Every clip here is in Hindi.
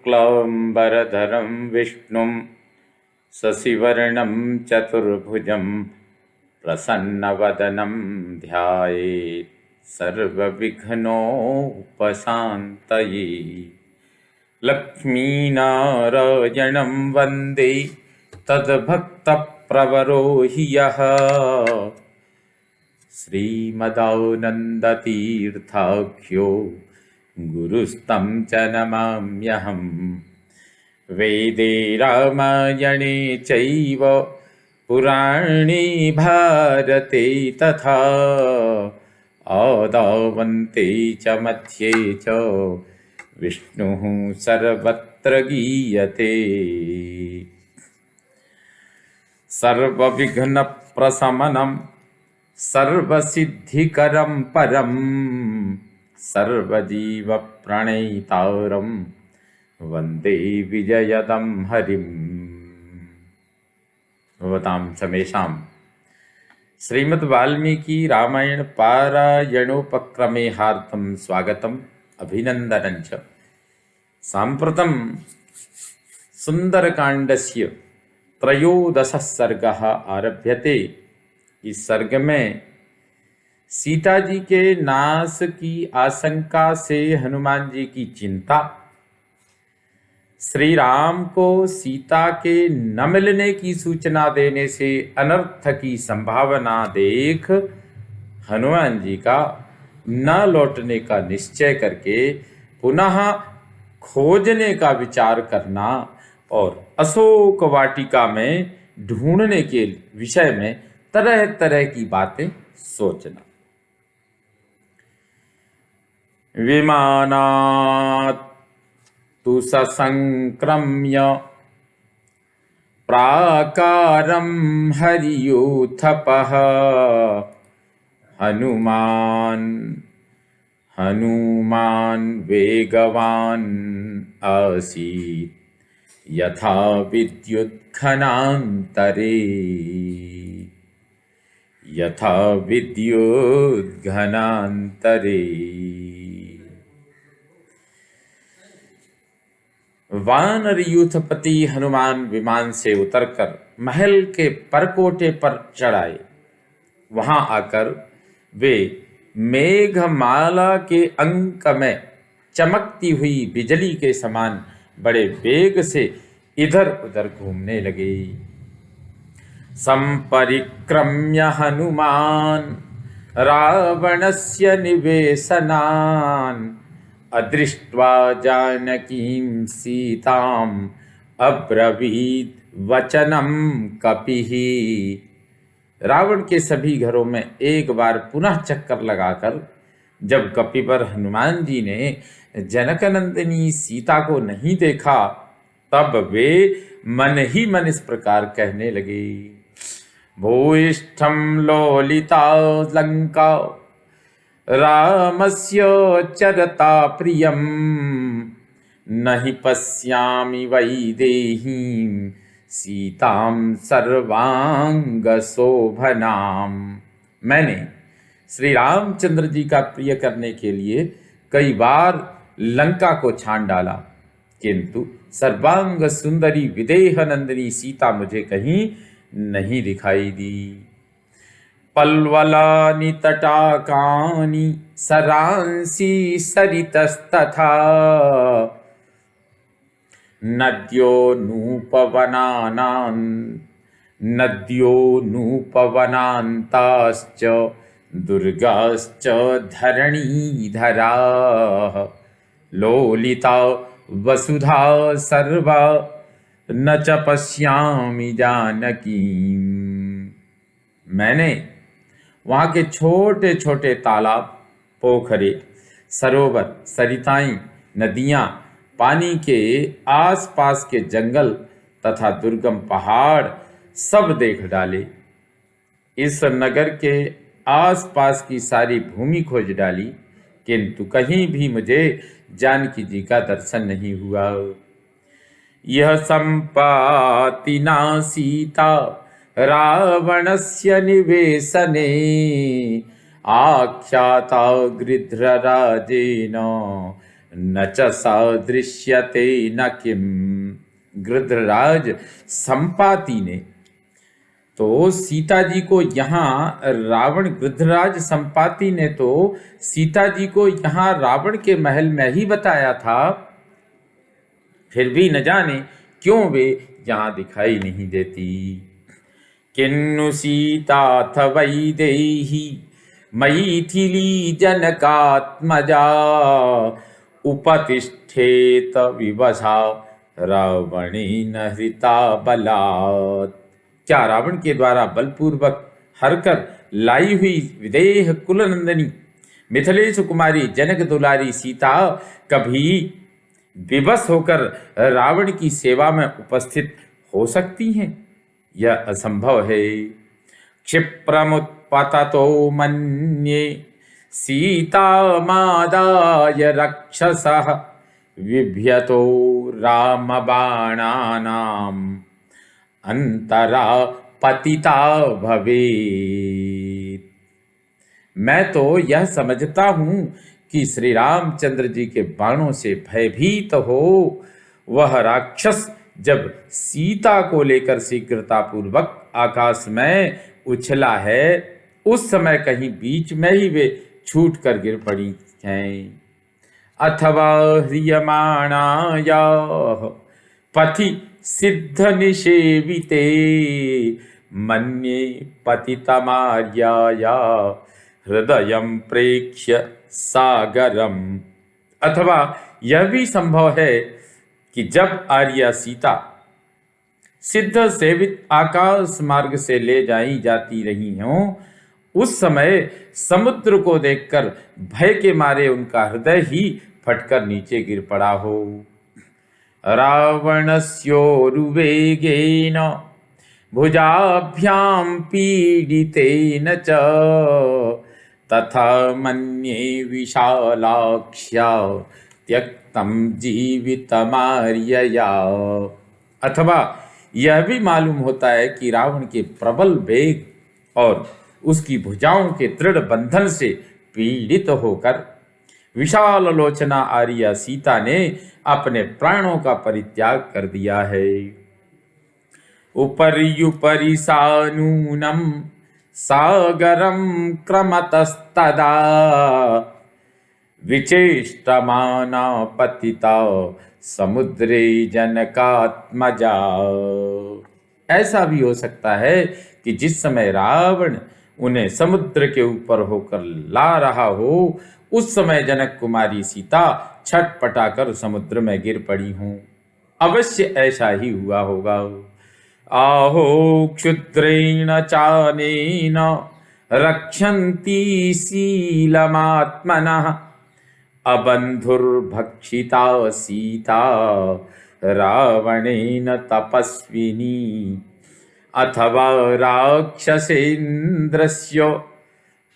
शुक्लांबरधरं विष्णुं शशिवर्णं चतुर्भुजं प्रसन्नवदनं ध्यायेत् सर्वविघ्नोपशान्तये। लक्ष्मीनारायणं वन्दे तद्भक्तप्रवरो हि यः श्रीमदानन्दतीर्थाख्यो गुरुस्तं च नमाम्यहम्। वेदे रामायणे चैव पुराणे भारते तथा आदावन्ते च मध्ये च विष्णुः सर्वत्र गीयते। सर्वविघ्नप्रशमनं सर्वसिद्धिकरं परं सर्वजीवप्रणेतारं वन्दे विजयदं हरिम्। भवतां समेषां श्रीमद् वाल्मीकि रामायण पारायणोपक्रमे हार्दं स्वागतम् अभिनन्दनं च। साम्प्रतं सुन्दरकाण्डस्य त्रयोदशः सर्गः आरभ्यते। इस सर्ग में सीता जी के नाश की आशंका से हनुमान जी की चिंता, श्री राम को सीता के न मिलने की सूचना देने से अनर्थ की संभावना देख हनुमान जी का न लौटने का निश्चय करके पुनः खोजने का विचार करना और अशोक वाटिका में ढूंढने के विषय में तरह तरह की बातें सोचना। विमानात् तु ससंक्रम्य प्राकारं हरियूथपः हनुमान् वेगवान् आसीत् यथा विद्युद्घनान्तरे। वानर यूथपति हनुमान विमान से उतरकर महल के परकोटे पर चढ़ाए। वहां आकर वे मेघमाला के अंक में चमकती हुई बिजली के समान बड़े वेग से इधर उधर घूमने लगे। संपरिक्रम्य हनुमान रावणस्य निवेशनान् अदृष्ट्वा जानकीं सीताम् अब्रवीत् वचनं कपिः। रावण के सभी घरों में एक बार पुनः चक्कर लगाकर जब कपिवर हनुमान जी ने जनकनंदिनी सीता को नहीं देखा, तब वे मन ही मन इस प्रकार कहने लगे। भूयिष्ठं लोलिता लंका रामस्य चरता प्रियं नहि पश्यामि वैदेहीं सीतां सर्वांग शोभनाम। मैंने श्री रामचंद्र जी का प्रिय करने के लिए कई बार लंका को छान डाला, किंतु सर्वांग सुंदरी विदेह नंदिनी सीता मुझे कहीं नहीं दिखाई दी। पल्वलानि तटाकानि सरांसि सरितस्तथा नद्योऽनूपवनान्ताश्च दुर्गाश्च धरणीधराः लोलिता वसुधा सर्वा न च पश्यामि जानकीं। मैंने वहाँ के छोटे छोटे तालाब, पोखरे, सरोवर, सरिताएं, नदियाँ, पानी के आसपास के जंगल तथा दुर्गम पहाड़ सब देख डाले। इस नगर के आसपास की सारी भूमि खोज डाली, किंतु कहीं भी मुझे जानकी जी का दर्शन नहीं हुआ। यह संपातिना सीता रावणस्य निवेशने आख्याता गृध्रराजेन न च सदृश्यते न किम। गृध्रराज संपाति ने तो सीता जी को यहाँ रावण, गृध्रराज संपाति ने तो सीता जी को यहाँ रावण के महल में ही बताया था, फिर भी न जाने क्यों वे यहाँ दिखाई नहीं देती। किन्नु सीताथ वैदेही मैथिली जनकात्मजा उपतिष्ठेत विवशा रावणेन हृता बलात्। क्या रावण के द्वारा बलपूर्वक हरकर लाई हुई विदेह कुलनंदनी मिथिलेश कुमारी जनक दुलारी सीता कभी विवश होकर रावण की सेवा में उपस्थित हो सकती हैं? यह असंभव है। क्षिप्रमुत्पततो मन्ये सीतामादाय रक्षसः विभ्यतो रामबाणानाम् अंतरा पतिता भवेत्। मैं तो यह समझता हूँ कि श्री रामचंद्र जी के बाणों से भयभीत हो वह राक्षस जब सीता को लेकर शीघ्रतापूर्वक आकाश में उछला है, उस समय कहीं बीच में ही वे छूट कर गिर पड़ी हैं। अथवा ह्रियमाणाया पथि सिद्ध निषेविते मन्ये पतितमार्याया हृदयं प्रेक्ष्य सागरम। अथवा यह भी संभव है कि जब आर्या सीता सिद्ध सेवित आकाश मार्ग से ले जाई जाती रही हों, उस समय समुद्र को देखकर भय के मारे उनका हृदय ही फटकर नीचे गिर पड़ा हो। रावणस्योरुवेगेन भुजाभ्यां पीडितेन च तथा मन्ये विशालाक्ष्या त्यक्तं जीवितमार्यया। अथवा यह भी मालूम होता है कि रावण के प्रबल वेग और उसकी भुजाओं के दृढ़ बंधन से पीड़ित होकर विशाल लोचना आर्या सीता ने अपने प्राणों का परित्याग कर दिया है। उपर्युपरि सानूनम सागरम क्रमतस्तदा विचेष्टमाना पतिता समुद्रे जनकात्मजा। ऐसा भी हो सकता है कि जिस समय रावण उन्हें समुद्र के ऊपर होकर ला रहा हो, उस समय जनक कुमारी सीता छटपटाकर समुद्र में गिर पड़ी हूं। अवश्य ऐसा ही हुआ होगा। आहो क्षुद्रेण चानेन रक्षन्ति शीलमात्मनः अबन्धुर्भक्षिता सीता रावणेन तपस्विनी। अथवा राक्षसेन्द्रस्य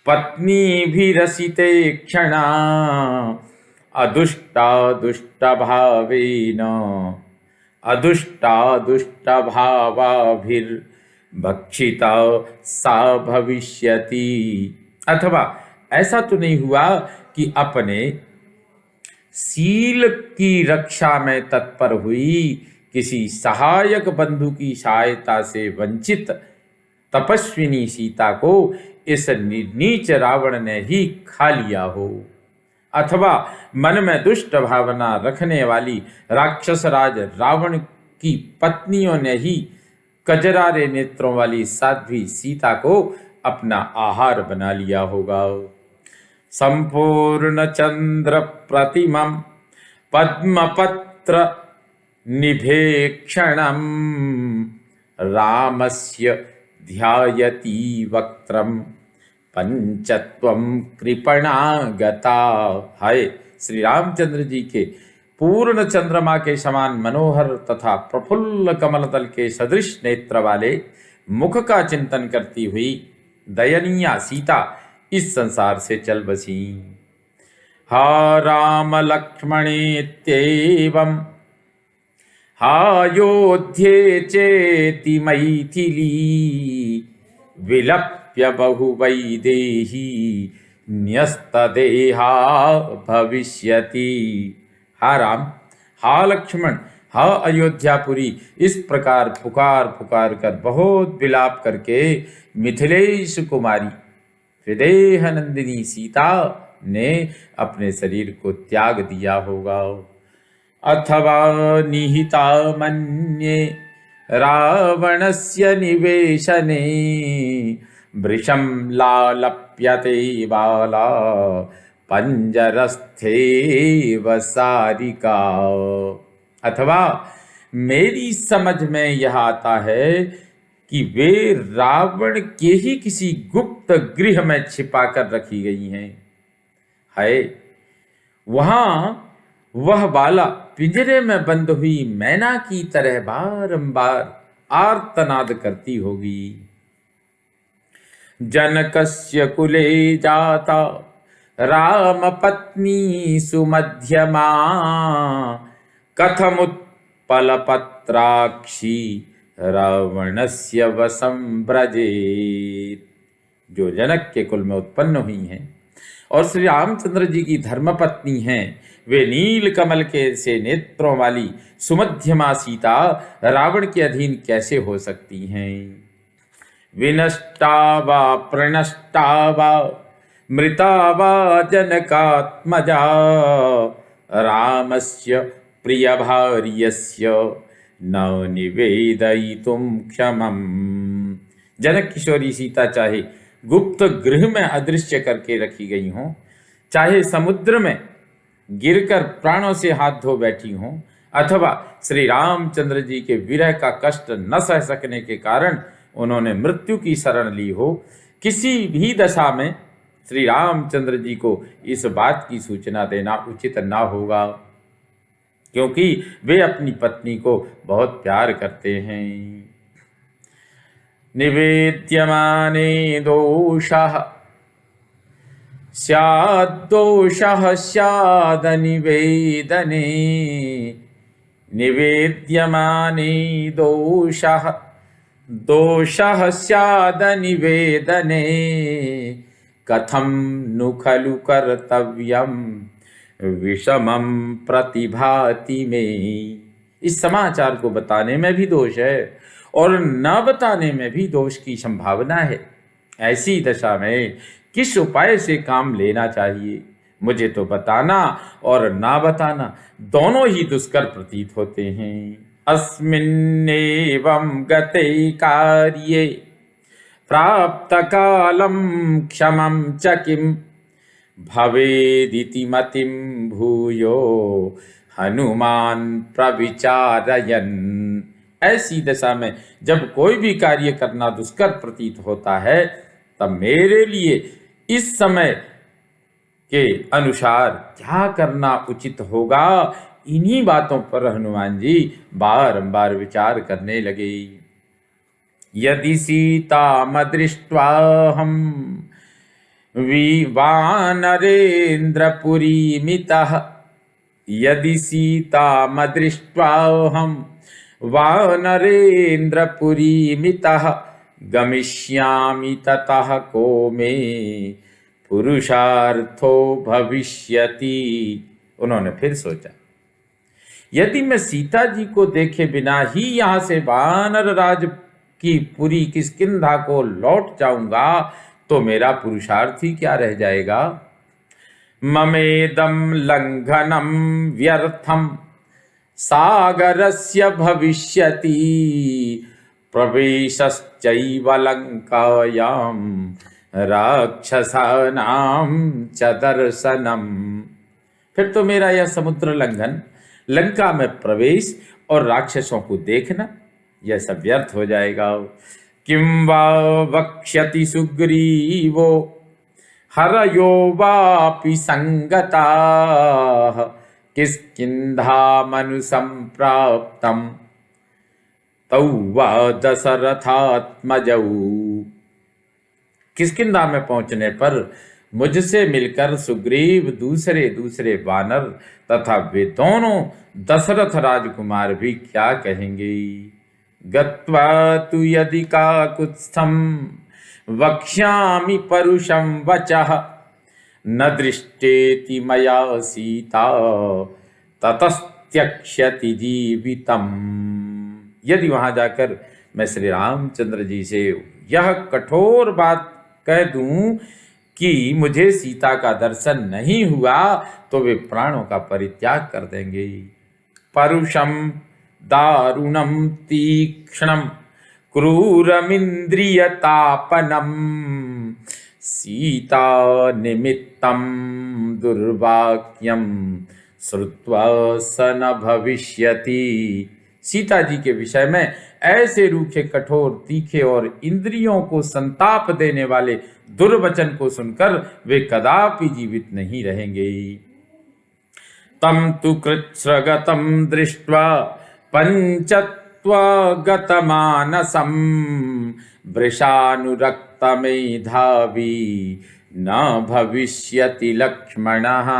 पत्नीभिरसिते क्षणा अदुष्टादुष्टभावाभिर्भक्षिता सा भविष्यति। अथवा ऐसा तो नहीं हुआ कि अपने शील की रक्षा में तत्पर हुई किसी सहायक बंधु की सहायता से वंचित तपस्विनी सीता को इस नीच रावण ने ही खा लिया हो। अथवा मन में दुष्ट भावना रखने वाली राक्षस राज रावण की पत्नियों ने ही कजरारे नेत्रों वाली साध्वी सीता को अपना आहार बना लिया होगा। संपूर्ण चंद्र प्रतिमं पद्मपत्र निभेक्षणं रामस्य ध्यायति वक्त्रम पंचत्वं कृपणागता। हाय, श्री रामचंद्र जी के पूर्ण चंद्रमा के समान मनोहर तथा प्रफुल्ल कमल दल के सदृश नेत्र वाले मुख का चिंतन करती हुई दयनीय सीता इस संसार से चल बसी। हा राम लक्ष्मणेत्येवं हायोध्ये चेति मैथिली विलप्य बहुवैदेही न्यस्तदेहा भविष्यति। हा राम, हा लक्ष्मण, हा अयोध्यापुरी, इस प्रकार पुकार पुकार कर बहुत विलाप करके मिथिलेश कुमारी विदेह नंदिनी सीता ने अपने शरीर को त्याग दिया होगा। अथवा निहिता मन्ये रावणस्य निवेशने वृषं लालप्यते बाला पंजरस्थेव सारिका। अथवा मेरी समझ में यह आता है कि वे रावण के ही किसी गुप्त गृह में छिपा कर रखी गई हैं। है वहां वह बाला पिंजरे में बंद हुई मैना की तरह बारंबार आर्तनाद करती होगी। जनकस्य कुले जाता राम पत्नी सुमध्यमा कथमुत्पलपत्राक्षी रावणस्य वशं व्रजेत। जो जनक के कुल में उत्पन्न हुई हैं और श्री रामचंद्र जी की धर्मपत्नी हैं, वे नील कमल के से नेत्रों वाली सुमध्यमा सीता रावण के अधीन कैसे हो सकती हैं। विनष्टा वा प्रणष्टा वा मृता वा जनकात्मजा रामस्य प्रिय भार्यस्य न निवेदयितुं क्षमम्। जनक किशोरी सीता चाहे गुप्त गृह में अदृश्य करके रखी गई हों, चाहे समुद्र में गिरकर प्राणों से हाथ धो बैठी हों, अथवा श्री रामचंद्र जी के विरह का कष्ट न सह सकने के कारण उन्होंने मृत्यु की शरण ली हो, किसी भी दशा में श्री रामचंद्र जी को इस बात की सूचना देना उचित न होगा, क्योंकि वे अपनी पत्नी को बहुत प्यार करते हैं। निवेद्यमाने दोषः स्याद्दोषः स्यादनिवेदने निवेद्यमाने दोषः दोषः स्यादनिवेदने कथं नु खलु कर्तव्यं विषमं प्रतिभाति में। इस समाचार को बताने में भी दोष है और न बताने में भी दोष की संभावना है। ऐसी दशा में किस उपाय से काम लेना चाहिए? मुझे तो बताना और ना बताना दोनों ही दुष्कर प्रतीत होते हैं। अस्मिन्नेवं गते कार्ये प्राप्त कालं क्षमं च किं भवेदिति मतिं भूयो हनुमान प्रविचारयन्। ऐसी दशा में जब कोई भी कार्य करना दुष्कर प्रतीत होता है, तब मेरे लिए इस समय के अनुसार क्या करना उचित होगा, इन्हीं बातों पर हनुमान जी बारंबार विचार करने लगे। यदि सीतामदृष्ट्वा हम वानरेन्द्रपुरीमितः यदि सीतामदृष्ट्वा हम वानरेन्द्रपुरीमितः गमिष्यामि ततः को मे पुरुषार्थो भविष्यति। उन्होंने फिर सोचा, यदि मैं सीता जी को देखे बिना ही यहाँ से वानर राज की पुरी किष्किंधा को लौट जाऊंगा तो मेरा पुरुषार्थ ही क्या रह जाएगा। ममेदं लंघनम व्यर्थम सागरस्य भविष्यति प्रवेशश्चैव लंकायां राक्षसानां च दर्शनम। फिर तो मेरा यह समुद्र लंघन, लंका में प्रवेश और राक्षसों को देखना, यह सब व्यर्थ हो जाएगा। किं वा वक्ष्यति सुग्रीवो हरयो वापि संगताः किष्किन्धामनुसंप्राप्तं तौ वा दशरथात्मजौ। किष्किंधा में पहुंचने पर मुझसे मिलकर सुग्रीव दूसरे दूसरे वानर तथा वे दोनों दशरथ राजकुमार भी क्या कहेंगे। गत्वा तु यदि काकुत्स्थं वक्ष्यामि परुषं वचः न दृष्टेति मया सीता ततस्त्यक्ष्यति जीवितम। यदि वहां जाकर मैं श्री रामचंद्र जी से यह कठोर बात कह दूं कि मुझे सीता का दर्शन नहीं हुआ, तो वे प्राणों का परित्याग कर देंगे। परुषम दारुणम तीक्ष्णम क्रूरमिंद्रियतापनम सीता निमित्तम दुर्वाक्यम श्रुत्वा स न भविष्यति। सीता जी के विषय में ऐसे रूखे, कठोर, तीखे और इंद्रियों को संताप देने वाले दुर्वचन को सुनकर वे कदापि जीवित नहीं रहेंगे। तम तु कृच्छ्रगतम दृष्ट्वा पंचत्वगतमानसम वृषानुरक्तमेधावी न भविष्यति लक्ष्मणः।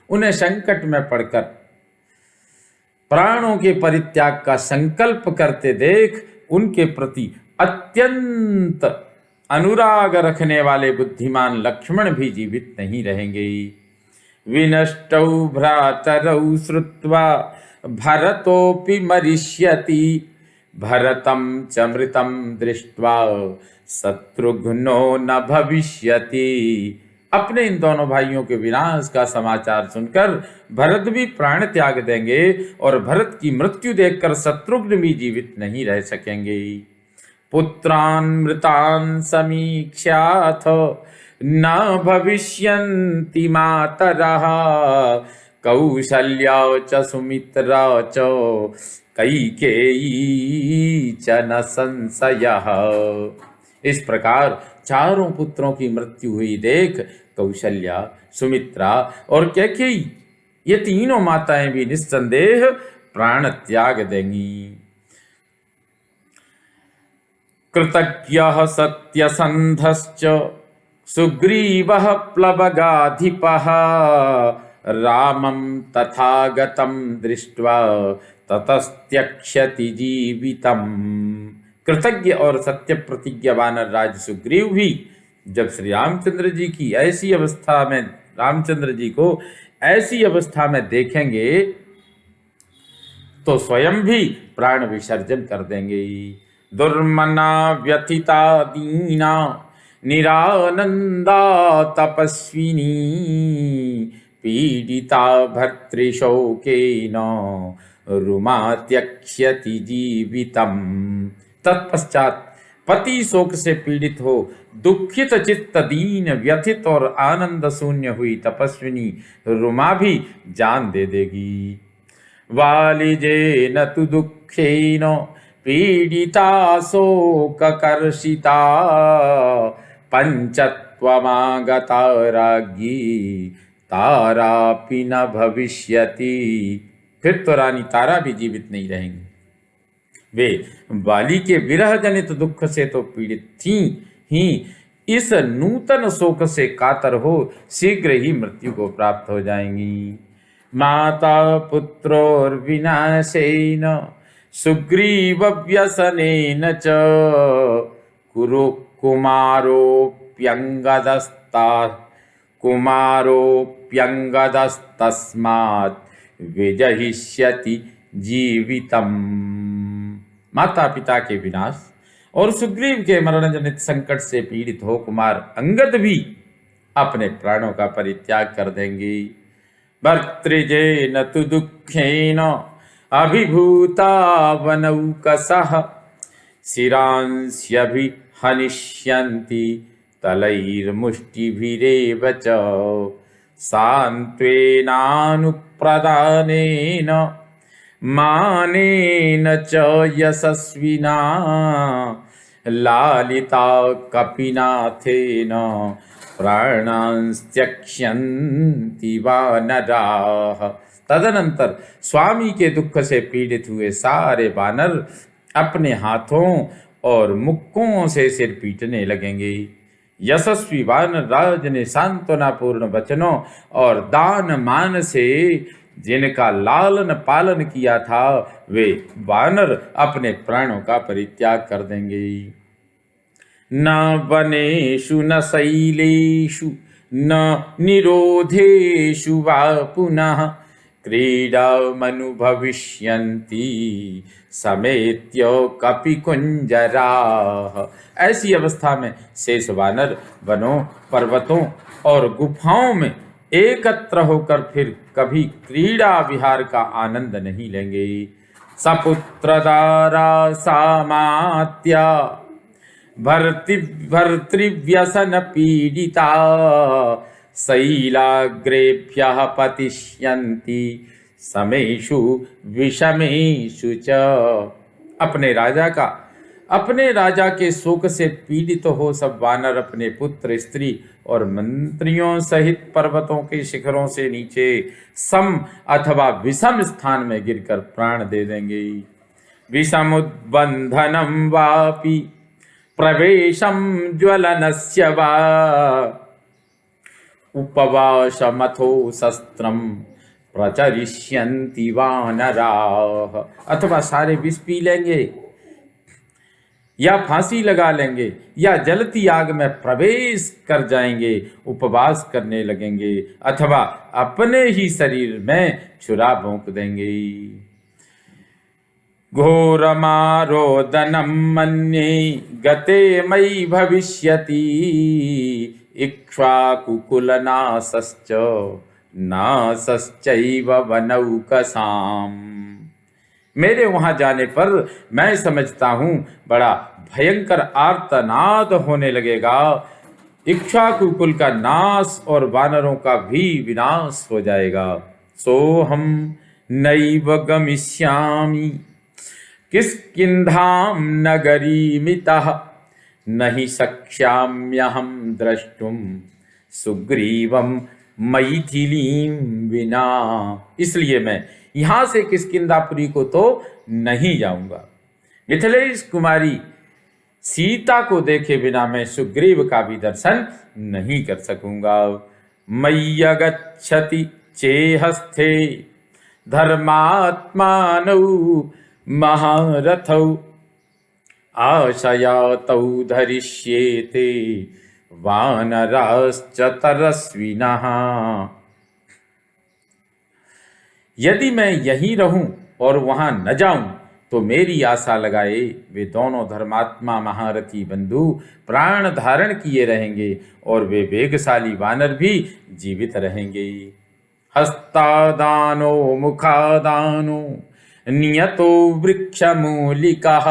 उन्हें संकट में पड़कर प्राणों के परित्याग का संकल्प करते देख उनके प्रति अत्यंत अनुराग रखने वाले बुद्धिमान लक्ष्मण भी जीवित नहीं रहेंगे। विनष्टौ भ्रातरौ श्रुत्वा भरतोऽपि मरिष्यति भरतं च मृतं दृष्ट्वा शत्रुघ्नो न भविष्यति। अपने इन दोनों भाइयों के विनाश का समाचार सुनकर भरत भी प्राण त्याग देंगे और भरत की मृत्यु देखकर शत्रुघ्न भी जीवित नहीं रह सकेंगे। पुत्रान् मृतान् समीक्ष्याथ न भविष्यन्ति मातरः कौसल्या च सुमित्रा च कैकेयी च न संशयः। इस प्रकार चारों पुत्रों की मृत्यु हुई देख कौशल्या, सुमित्रा और कैकेयी, ये तीनों माताएं भी निस्संदेह प्राण त्याग देंगी। कृतज्ञः सत्यसन्धश्च सुग्रीवः प्लवगाधिपः रामं तथागतं दृष्ट्वा ततस्त्यक्ष्यति जीवितम्। कृतज्ञ और सत्य प्रतिज्ञा वानर राज सुग्रीव भी जब श्री रामचंद्र जी की ऐसी अवस्था में, रामचंद्र जी को ऐसी अवस्था में देखेंगे तो स्वयं भी प्राण विसर्जन कर देंगे। दुर्मना व्यथिता दीना निरानंदा तपस्विनी पीडिता भर्तृशोकेन रुमा त्यक्ष्यति जीवितम्। तत्पश्चात पति शोक से पीड़ित हो दुखित चित्त दीन व्यथित और आनंद शून्य हुई तपस्विनी रुमा भी जान दे देगी। वालिजेन तु दुःखेन पीडिता शोककर्षिता पंचत्वमागता राज्ञी तारापि न भविष्यति। फिर तो रानी तारा भी जीवित नहीं रहेंगी। वे बाली के विरह जनित दुख से तो पीड़ित थीं ही, इस नूतन शोक से कातर हो शीघ्र ही मृत्यु को प्राप्त हो जाएंगी। माता पुत्रोर्विनाशेन सुग्रीव व्यसनेन च कुरु कुमारोऽप्यङ्गदस्तस्मात् विजहिष्यति जीवितम्। माता पिता के विनाश और सुग्रीव के मरण जनित संकट से पीड़ित हो कुमार अंगद भी अपने प्राणों का परित्याग कर देंगे। भर्तृजेन तु दुःखेन अभिभूता वनौकसः शिरांस्यभिहनिष्यन्ति तलैर्मुष्टिभिरेव च सान्त्वेनानुप्रदानेन मानेन च यशस्विना लालिता कपिनाथेन प्राणांस्त्यक्ष्यन्ति वानराः। तदनंतर स्वामी के दुख से पीड़ित हुए सारे वानर अपने हाथों और मुक्कों से सिर पीटने लगेंगे। यशस्वी वानर राज ने सांत्वनापूर्ण वचनों और दान मान से जिनका लालन पालन किया था, वे वानर अपने प्राणों का परित्याग कर देंगे। न वनेषु न शैलेषु न निरोधेषु वा पुनः क्रीडामनुभविष्यन्ति समेत्य कपिकुञ्जराः। ऐसी अवस्था में शेष वानर वनों, पर्वतों और गुफाओं में एकत्र होकर फिर कभी क्रीड़ा विहार का आनंद नहीं लेंगे। सपुत्रदारा सामात्या भर्तृव्यसन पीडिता शैलाग्रेभ्यः पतिष्यन्ति समेषु विषमेषु च। अपने राजा के शोक से पीड़ित हो सब वानर अपने पुत्र, स्त्री और मंत्रियों सहित पर्वतों के शिखरों से नीचे सम अथवा विषम स्थान में गिरकर प्राण दे देंगे। विषमुद्बंधनम वापि प्रवेशम ज्वलनस्य वा उपवासमथो शस्त्रम प्रचरिष्यन्ति वानराः। अथवा सारे विष पी लेंगे या फांसी लगा लेंगे या जलती आग में प्रवेश कर जाएंगे, उपवास करने लगेंगे अथवा अपने ही शरीर में छुरा भोंक देंगे। घोरमारोदनम मन्ये गते मयि भविष्यति इक्ष्वाकुकुलनाशश्च नाशश्चैव वनौकसाम्। मेरे वहां जाने पर मैं समझता हूं बड़ा भयंकर आर्तनाद होने लगेगा। इक्ष्वाकुकुल का नाश और वानरों का भी विनाश हो जाएगा। सोहम नैव गमिष्यामि किष्किन्धां नगरीमितः नहि शक्ष्याम्यहं द्रष्टुं सुग्रीवं मैथिलीं विना। इसलिए मैं यहां से किष्किंधापुरी को तो नहीं जाऊंगा। मिथिलेश कुमारी सीता को देखे बिना मैं सुग्रीव का भी दर्शन नहीं कर सकूंगा। मय्यगच्छति चेहस्थे धर्मात्मानौ महारथौ आशया तौ धरिष्येते वानराश्च तरस्विनः। यदि मैं यहीं रहूं और वहां न जाऊं तो मेरी आशा लगाए वे दोनों धर्मात्मा महारथी बंधु प्राण धारण किए रहेंगे और वे वेगशाली वानर भी जीवित रहेंगे। हस्तादानो मुखादानो नियतो वृक्षमूलिकः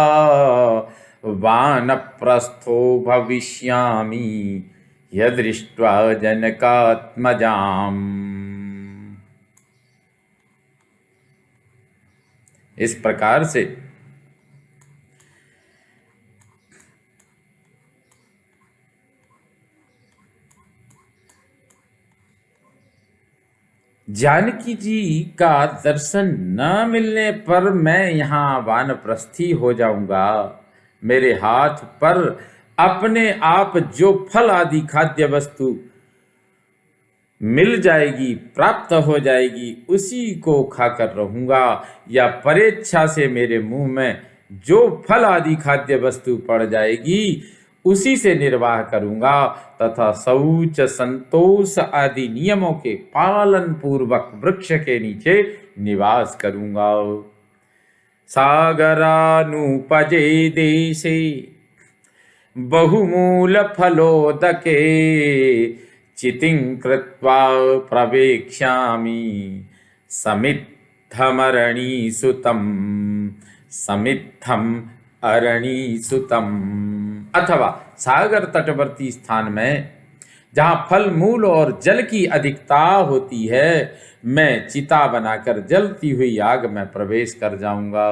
वानप्रस्थो भविष्यामि यदृष्ट्वा जनकात्मजाम्। इस प्रकार से जानकी जी का दर्शन न मिलने पर मैं यहाँ वानप्रस्थी हो जाऊंगा। मेरे हाथ पर अपने आप जो फल आदि खाद्य वस्तु मिल जाएगी, प्राप्त हो जाएगी, उसी को खाकर रहूंगा, या परेच्छा से मेरे मुंह में जो फल आदि खाद्य वस्तु पड़ जाएगी उसी से निर्वाह करूंगा तथा शौच संतोष आदि नियमों के पालन पूर्वक वृक्ष के नीचे निवास करूंगा। सागरानुपजे देशे बहुमूल फलोदके चितिं कृत्वा प्रवेक्ष्यामि समित्थम अरणीसुतम। अथवा सागर तटवर्ती स्थान में जहाँ फल मूल और जल की अधिकता होती है मैं चिता बनाकर जलती हुई आग में प्रवेश कर जाऊंगा।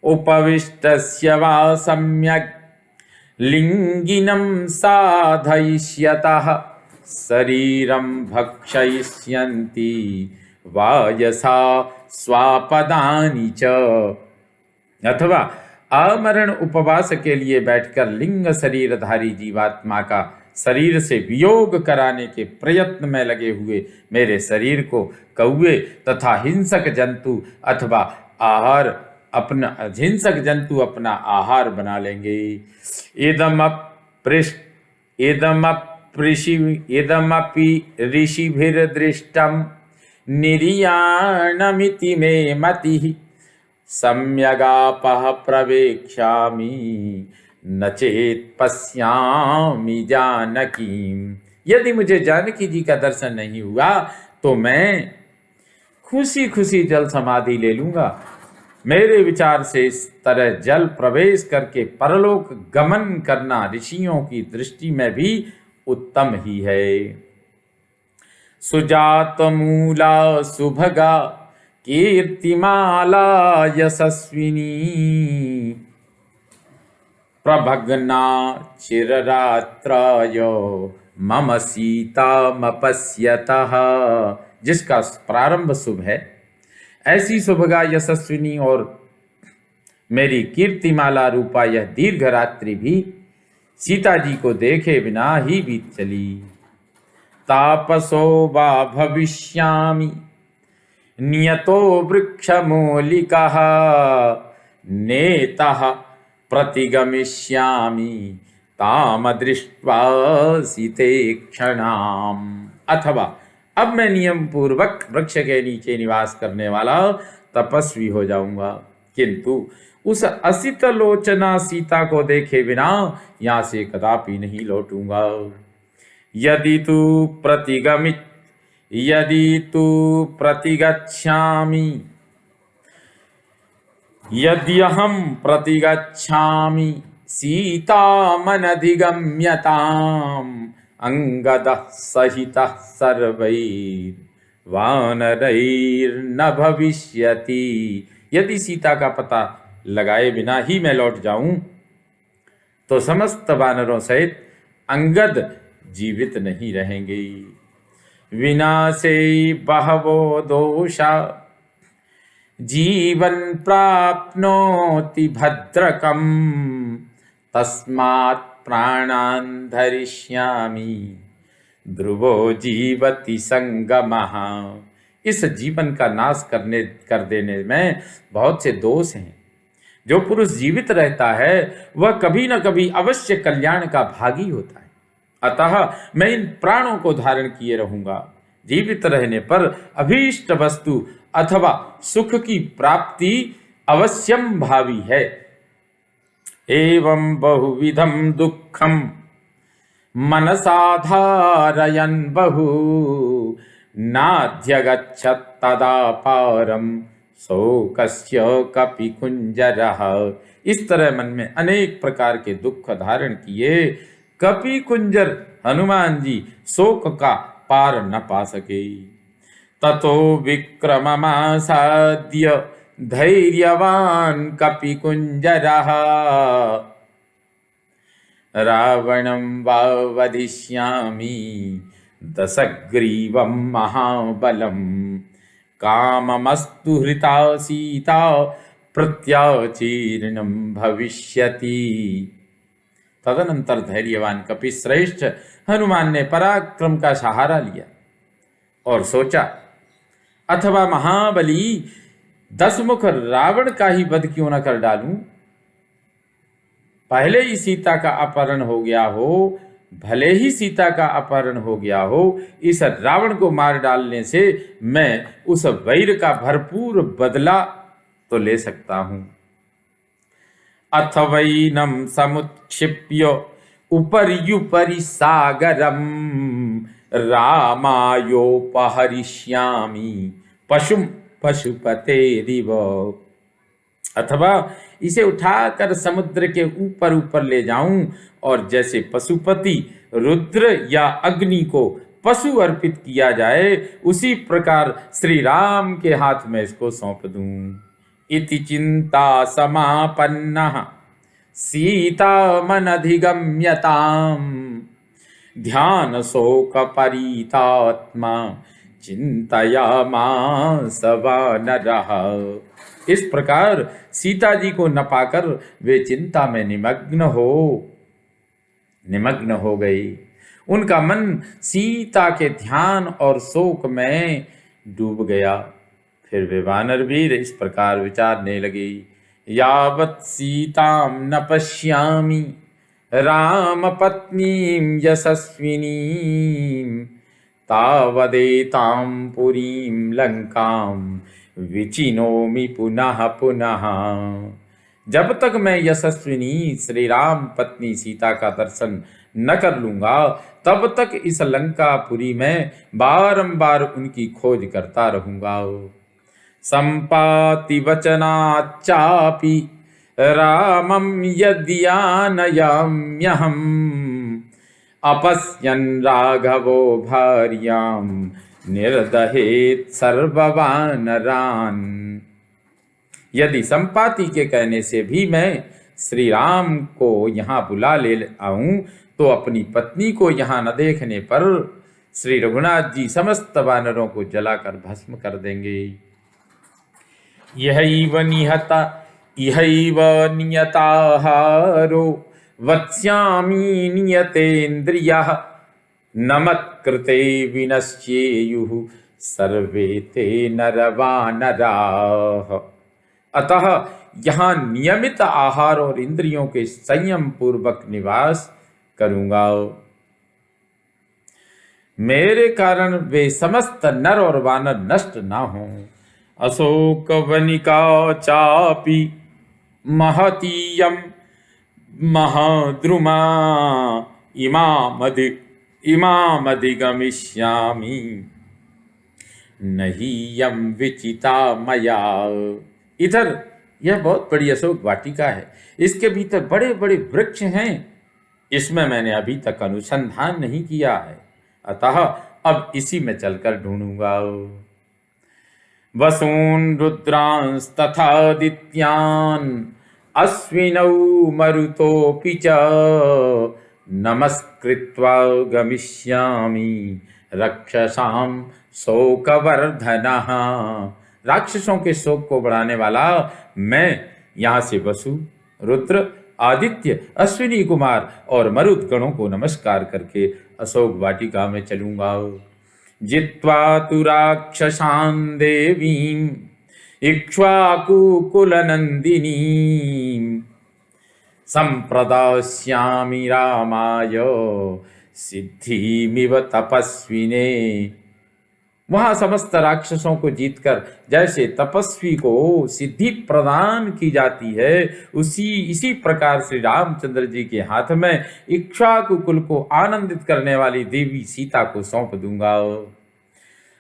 उपविष्टस्य वा सम्यक् लिंगिनं साधयिष्यतः शरीरं भक्षयिष्यन्ति वायसा स्वापदानि च। अथवा आमरण उपवास के लिए बैठकर लिंग शरीरधारी जीवात्मा का शरीर से वियोग कराने के प्रयत्न में लगे हुए मेरे शरीर को कौवे तथा हिंसक जंतु अथवा हिंसक जंतु अपना आहार बना लेंगे। इदमपि ऋषिभिर्दृष्टम् निर्याणमिति मे मतिः सम्यगापः प्रवेक्ष्यामि न चेत पश्यामि जानकीम्। यदि मुझे जानकी जी का दर्शन नहीं हुआ तो मैं खुशी खुशी जल समाधि ले लूंगा। मेरे विचार से इस तरह जल प्रवेश करके परलोक गमन करना ऋषियों की दृष्टि में भी उत्तम ही है। सुजात मूला सुभगा कीर्तिमाला यशस्विनी प्रभग्ना चिररात्राय मम सीतामपश्यतः। जिसका प्रारंभ शुभ है, ऐसी सुभगा यशस्विनी और मेरी कीर्तिमाला रूपा यह दीर्घ रात्रि भी सीता जी को देखे बिना ही बीत चली। तापसो वा भविष्यामि नियतो वृक्षमूलिकः नेतः प्रतिगमिष्यामि ताम दृष्ट्वा सीते क्षणाम। अथवा अब मैं नियम पूर्वक वृक्ष के नीचे निवास करने वाला तपस्वी हो जाऊंगा, किंतु उस असित लोचना सीता को देखे बिना यहाँ से कदापि नहीं लौटूंगा। यदि तू प्रतिगच्छामि यद्यहं प्रतिगच्छामि सीतामनधिगम्यताम् अंगदः सहितः सर्वैर्वानरैर्न भविष्यति। यदि सीता का पता लगाए बिना ही मैं लौट जाऊं तो समस्त वानरों सहित अंगद जीवित नहीं रहेंगे। विनाशे बहवो दोषा जीवन प्राप्नोति भद्रकम तस्मात् प्राणान् धरिष्यामि ध्रुवो जीवति संगमः। इस जीवन का नाश कर देने में बहुत से दोष हैं। जो पुरुष जीवित रहता है वह कभी न कभी अवश्य कल्याण का भागी होता है। अतः मैं इन प्राणों को धारण किए रहूंगा। जीवित रहने पर अभीष्ट वस्तु अथवा सुख की प्राप्ति अवश्यम भावी है। एवं बहुविधम दुखम मनसा धारयन् बहु नाध्यगच्छत् तदा पारम शोकस्य कपिकुंजरः। इस तरह मन में अनेक प्रकार के दुख धारण किए कपिकुंजर हनुमान जी शोक का पार न पा सके। ततो विक्रममासाद्य धैर्यवान कपिकुंजरः रावणं वा वधिष्यामि दशग्रीवं महाबलं काममस्तु हृता सीता प्रत्याचीर्णं भविष्यति। तदनंतर धैर्यवान कपिश्रेष्ठ हनुमान ने पराक्रम का सहारा लिया और सोचा, अथवा महाबली दशमुख रावण का ही वध क्यों न कर डालूं। पहले ही सीता का अपहरण हो गया हो, भले ही सीता का अपहरण हो गया हो, इस रावण को मार डालने से मैं उस वैर का भरपूर बदला तो ले सकता हूं। अथवैनं समुत्क्षिप्य उपर्युपरि सागरम रामायोपहरिष्यामि पशुम पशुपतेरिव। अथवा इसे उठाकर समुद्र के ऊपर ऊपर ले जाऊं और जैसे पशुपति रुद्र या अग्नि को पशु अर्पित किया जाए उसी प्रकार श्री राम के हाथ में इसको सौंप दूं। इति चिंता समापन्नः सीतामनधिगम्यताम् ध्यान शोक परितात्मा चिंतयामास वानरः। इस प्रकार सीता जी को न पाकर वे चिंता में निमग्न हो गई। उनका मन सीता के ध्यान और शोक में डूब गया। फिर वे वानर वीर इस प्रकार विचारने लगे, यावत् सीताम न पश्यामि राम पत्नीम यशस्विनीम तावदेतां पुरीं लंकां विचिनोमि पुनः पुनः। जब तक मैं यशस्विनी श्री राम पत्नी सीता का दर्शन न कर लूंगा, तब तक इस लंकापुरी में बारंबार उनकी खोज करता रहूंगा। संपाति वचनाच्चापि रामं यद्यानयाम्यहम् अपश्यन् राघवो भार्यां निर्दहेत् सर्ववानरान्। यदि संपाति के कहने से भी मैं श्री राम को यहाँ बुला ले आऊं, तो अपनी पत्नी को यहाँ न देखने पर श्री रघुनाथ जी समस्त वानरों को जलाकर भस्म कर देंगे। यहैव नियताहारो वत्स्यामि नियतेन्द्रियः न मत्कृते विनश्येयुः सर्वे ते नरवानराः। अतः यहाँ नियमित आहार और इंद्रियों के संयम पूर्वक निवास करूंगा। मेरे कारण वे समस्त नर और वानर नष्ट ना हों। अशोक वनिका चापि महतीयम महाद्रुमा इमामधिगमिष्यामि नहीं यम विचिता मया। इधर यह बहुत बड़ी अशोक वाटिका है, इसके भीतर बड़े बड़े वृक्ष हैं, इसमें मैंने अभी तक अनुसंधान नहीं किया है, अतः अब इसी में चलकर ढूंढूंगा। वसून् रुद्रांस्तथादित्यान् अश्विनौ मरुतोऽपि च नमस्कृत्वा गमिष्यामि राक्षसां शोकवर्धनः। राक्षसों के शोक को बढ़ाने वाला मैं यहाँ से वसु, रुद्र, आदित्य, अश्विनी कुमार और मरुत गणों को नमस्कार करके अशोक वाटिका में चलूंगा। जित्वा तु राक्षसान् देवीं इक्ष्वाकुकुलनन्दिनीं संप्रदास्यामि रामाय सिद्धिमिव तपस्विने। वहां समस्त राक्षसों को जीतकर जैसे तपस्वी को सिद्धि प्रदान की जाती है, इसी प्रकार श्री रामचंद्र जी के हाथ में इक्ष्वाकु कुल को आनंदित करने वाली देवी सीता को सौंप दूंगा।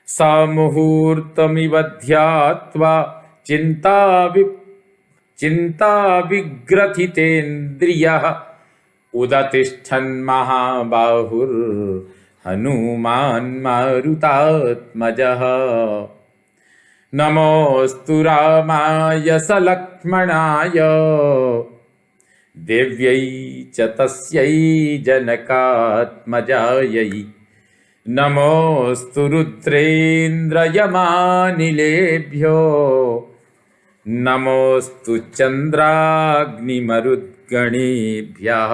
समुहूर्तमिव ध्यात्वा चिंता विग्रथितेन्द्रियः उदतिष्ठन् महाबाहुर् हनुमान् मारुतात्मजः। नमोऽस्तु रामाय सलक्ष्मणाय देव्यै च तस्यै जनकात्मजायै। नमोऽस्तु रुद्रेन्द्रयमानिलेभ्यो नमोऽस्तु चंद्राग्निमरुद्गणेभ्यः।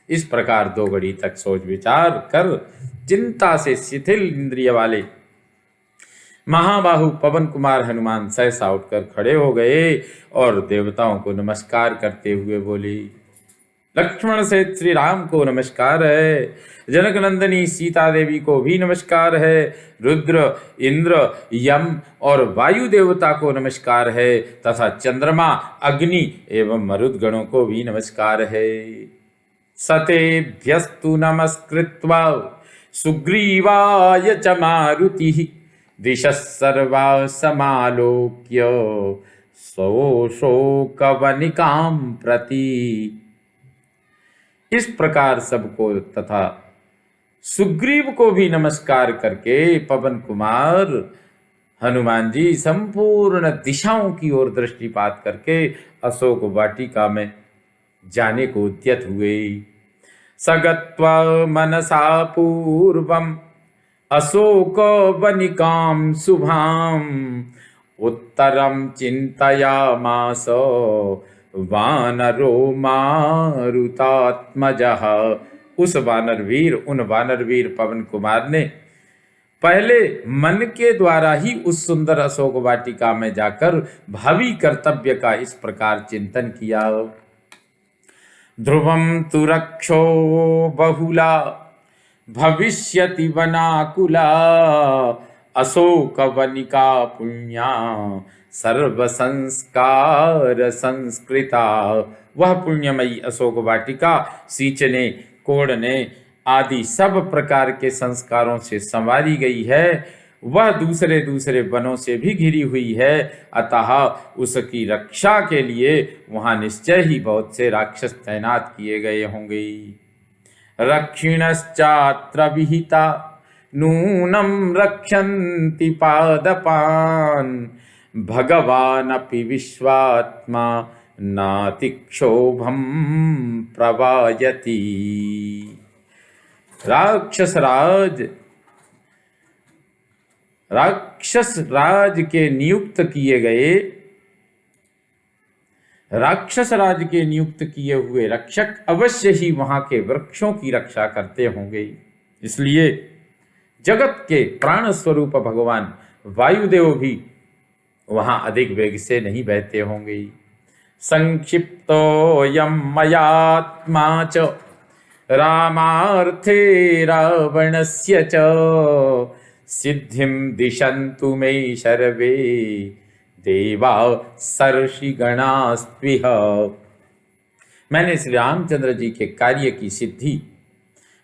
इस प्रकार 2 घड़ी तक सोच विचार कर चिंता से शिथिल इंद्रिय वाले महाबाहु पवन कुमार हनुमान सहसा उठकर खड़े हो गए और देवताओं को नमस्कार करते हुए बोले, लक्ष्मण से श्री राम को नमस्कार है, जनक नंदिनी सीता देवी को भी नमस्कार है, रुद्र, इंद्र, यम और वायु देवता को नमस्कार है तथा चंद्रमा, अग्नि एवं मरुद गणों को भी नमस्कार है। सतेभ्यस्तु नमस्कृत्वा सुग्रीवाय च मारुतिः दिशः सर्वा समालोक्य शोकवनिकां प्रति। इस प्रकार सबको तथा सुग्रीव को भी नमस्कार करके पवन कुमार हनुमान जी संपूर्ण दिशाओं की ओर दृष्टिपात करके अशोक वाटिका में जाने को उद्यत हुए। सगत्वा मनसा पूर्वम अशोक वनिकां शुभां उत्तरं चिंतयामास वानरो मारुतात्मजः। उन वानर वीर पवन कुमार ने पहले मन के द्वारा ही उस सुंदर अशोक वाटिका में जाकर भावी कर्तव्य का इस प्रकार चिंतन किया। ध्रुवं तु रक्षो बहुला भविष्यति वनाकुला अशोकवनिका पुण्या सर्व संस्कार संस्कृता। वह पुण्यमयी अशोक वाटिका सींचने, कोड़ने आदि सब प्रकार के संस्कारों से संवारी गई है। वह दूसरे दूसरे वनों से भी घिरी हुई है, अतः उसकी रक्षा के लिए वहां निश्चय ही बहुत से राक्षस तैनात किए गए होंगे। रक्षिणश्चात्र विहिता नूनं रक्षन्ति पादपान् भगवानपि विश्वात्मा नातिक्षोभम प्रवायति। राक्षस राज के नियुक्त किए हुए रक्षक अवश्य ही वहां के वृक्षों की रक्षा करते होंगे। इसलिए जगत के प्राण स्वरूप भगवान वायुदेव भी वहां अधिक वेग से नहीं बहते होंगे। संक्षिप्तोऽयं मयात्मा च रामार्थे रावणस्य च सिद्धिं दिशन्तु मे सर्वे देवा सर्षिगणास्त्विह। मैंने श्री रामचंद्र जी के कार्य की सिद्धि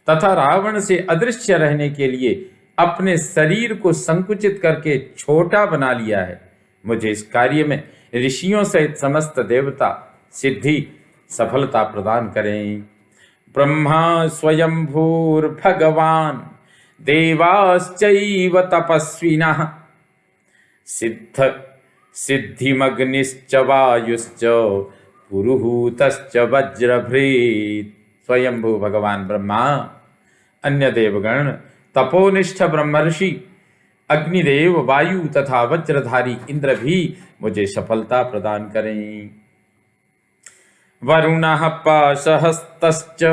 तथा रावण से अदृश्य रहने के लिए अपने शरीर को संकुचित करके छोटा बना लिया है। मुझे इस कार्य में ऋषियों सहित समस्त देवता सिद्धि सफलता प्रदान करें। ब्रह्मा स्वयंभूर्भगवान् देवाश्चैव तपस्विनः सिद्धिमग्निश्च वायुश्च पुरुहूतश्च वज्रभृत्। स्वयंभू भगवान ब्रह्मा, अन्य देवगण, तपोनिष्ठ ब्रह्मर्षि, अग्निदेव, वायु तथा वज्रधारी इंद्र भी मुझे सफलता प्रदान करें। वरुणः पाशहस्तश्च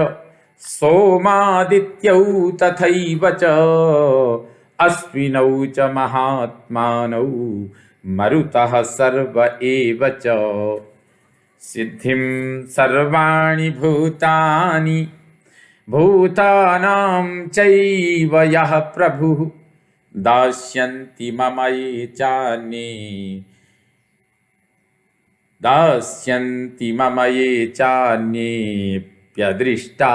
सोमादित्यौ तथैव च अश्विनौ च महात्मानौ मरुतः सर्व एव च सिद्धिं सर्वाणि भूतानि भूतानां चैव यः प्रभुः दास्यन्ति मम ये चान्येऽप्यदृष्टा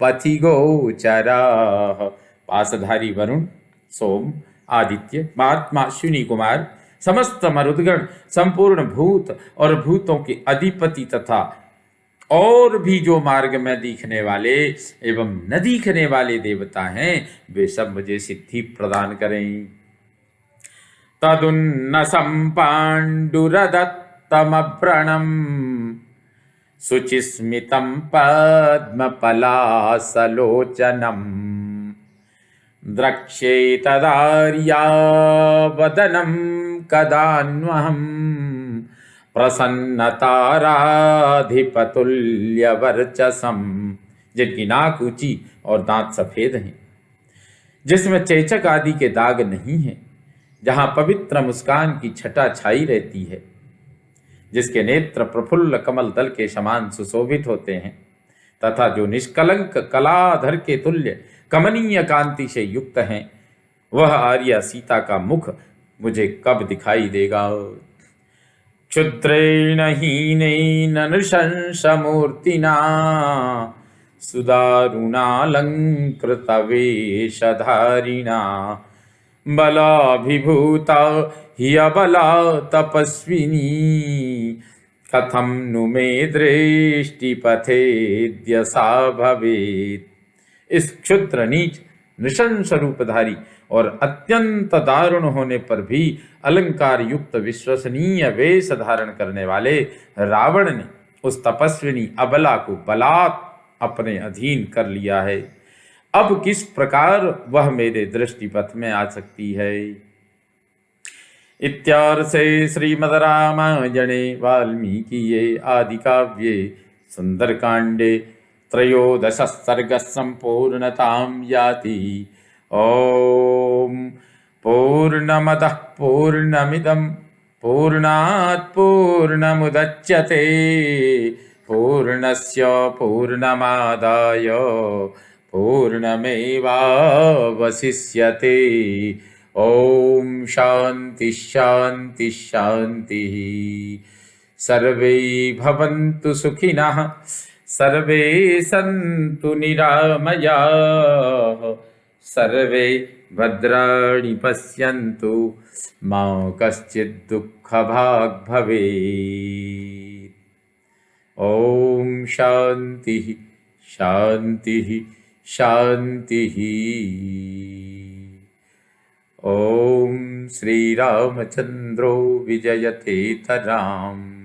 पथि गोचराः। पासधारी वरुण, सोम, आदित्य, महात्मा अश्विनी कुमार, समस्त मरुदगण, संपूर्ण भूत और भूतों के अधिपति तथा और भी जो मार्ग में दिखने वाले एवं न दिखने वाले देवता हैं, वे सब मुझे सिद्धि प्रदान करें। तदुन्नसं पाण्डुरदत्तमव्रणं शुचिस्मितं पद्मपलासलोचनं द्रक्ष्येतदार्यावदनं कदान्वहं प्रसन्नताराधिपतुल्यवर्चसं। जिनकी नाक ऊंची और दांत सफेद हैं, जिसमें चेचक आदि के दाग नहीं हैं, जहाँ पवित्र मुस्कान की छटा छाई रहती है, जिसके नेत्र प्रफुल्ल कमल दल के समान सुशोभित होते हैं तथा जो निष्कलंक कलाधर के तुल्य कमनीय कांति से युक्त हैं, वह आर्या सीता का मुख मुझे कब दिखाई देगा। क्षुद्रेण हीनेन नृशंसमूर्तिना सुदारुणालंकृतवेषधारिणा बलाभिभूता ह्यबला तपस्विनी कथं नु मे दृष्टिपथेद्य सा भवेत्। इस क्षुद्र नीच नृशंस रूपधारी और अत्यंत दारुण होने पर भी अलंकार युक्त विश्वसनीय वेश धारण करने वाले रावण ने उस तपस्विनी अबला को बलात् अपने अधीन कर लिया है। अब किस प्रकार वह मेरे दृष्टिपथ में आ सकती है। इत्यार्षे श्रीमद् रामायणे वाल्मीकिये आदि काव्ये सुंदरकांडे त्रयोदश सर्ग संपूर्णतां याति। ओम पूर्णमदः पूर्णमिदं पूर्णात् पूर्णमुदच्यते पूर्णस्य पूर्णमादाय पूर्णमेवावशिष्यते। ओम शांति शांति शांति। सर्वे भवन्तु सुखिनः, सर्वे सन्तु निरामयाः, सर्वे भद्राणि पश्यन्तु, मा कश्चित् दुःखभाग् भवेत्। ओम शांति शांति शांति। ओम श्री रामचंद्रो विजयते तराम।